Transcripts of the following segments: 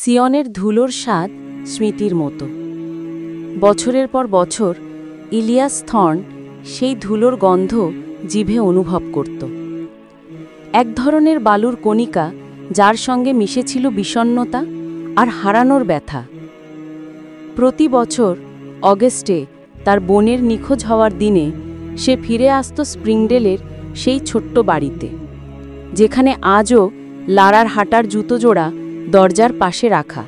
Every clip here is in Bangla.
সিয়নের ধুলোর স্বাদ স্মৃতির মতো। বছরের পর বছর ইলিয়াস থর্ন সেই ধুলোর গন্ধ জিভে অনুভব করত। এক ধরনের বালুর কণিকা, যার সঙ্গে মিশেছিল বিষণ্ণতা আর হারানোর ব্যথা। প্রতি বছর অগস্টে তার বোনের নিখোঁজ হওয়ার দিনে সে ফিরে আসত স্প্রিংডেলের সেই ছোট্ট বাড়িতে, যেখানে আজও লারার হাঁটার জুতো জোড়া দরজার পাশে রাখা,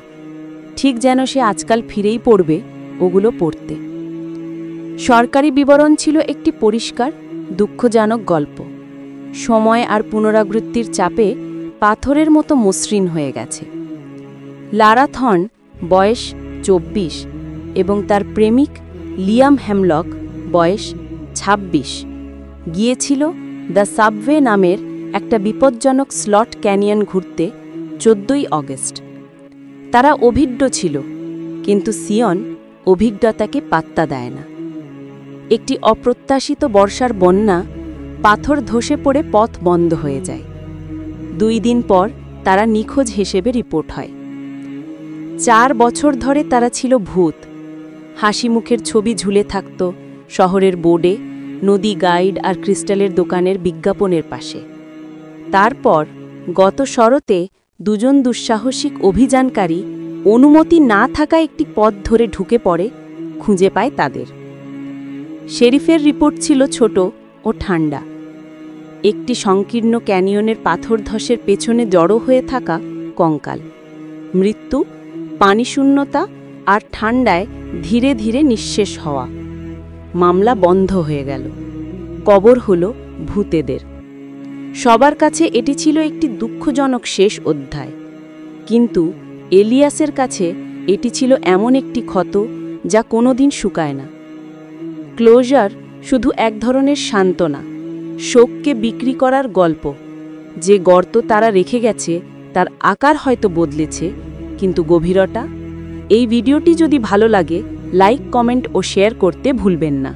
ঠিক যেন সে আজকাল ফিরেই পড়বে ওগুলো পড়তে। সরকারি বিবরণ ছিল একটি পরিষ্কার, দুঃখজনক গল্প। সময় আর পুনরাবৃত্তির চাপে পাথরের মতো মসৃণ হয়ে গেছে। লারা থর্ন বয়স 24 এবং তার প্রেমিক লিয়াম হ্যামলক বয়স 26 গিয়েছিল দ্য সাবওয়ে নামের একটা বিপজ্জনক স্লট ক্যানিয়ন ঘুরতে 14 অগস্ট। তারা অভিজ্ঞ ছিল, কিন্তু সিয়ন অভিজ্ঞতাকে পাত্তা দেয় না। একটি অপ্রত্যাশিত বর্ষার বন্যা, পাথর ধসে পড়ে পথ বন্ধ হয়ে যায়। 2 দিন পর তারা নিখোঁজ হিসেবে রিপোর্ট হয়। 4 বছর ধরে তারা ছিল ভূত। হাসি মুখের ছবি ঝুলে থাকত শহরের বোর্ডে, নদী গাইড আর ক্রিস্টালের দোকানের বিজ্ঞাপনের পাশে। তারপর গত শরতে 2 দুঃসাহসিক অভিযানকারী অনুমতি না থাকা একটি পথ ধরে ঢুকে পড়ে, খুঁজে পায় তাদের। শেরিফের রিপোর্ট ছিল ছোট ও ঠান্ডা। একটি সংকীর্ণ ক্যানিয়নের পাথর ধসের পেছনে জড়ো হয়ে থাকা কঙ্কাল, মৃত্যু, পানিশূন্যতা আর ঠান্ডায় ধীরে ধীরে নিঃশেষ হওয়া। মামলা বন্ধ হয়ে গেল। কবর হল ভূতেদের। সবার কাছে এটি ছিল একটি দুঃখজনক শেষ অধ্যায়, কিন্তু এলিয়াসের কাছে এটি ছিল এমন একটি ক্ষত যা কোনোদিন শুকায় না। ক্লোজার শুধু এক ধরনের সান্ত্বনা, শোককে বিক্রি করার গল্প। যে গর্ত তারা রেখে গেছে তার আকার হয়তো বদলেছে, কিন্তু গভীরতা। এই ভিডিওটি যদি ভালো লাগে, লাইক, কমেন্ট ও শেয়ার করতে ভুলবেন না।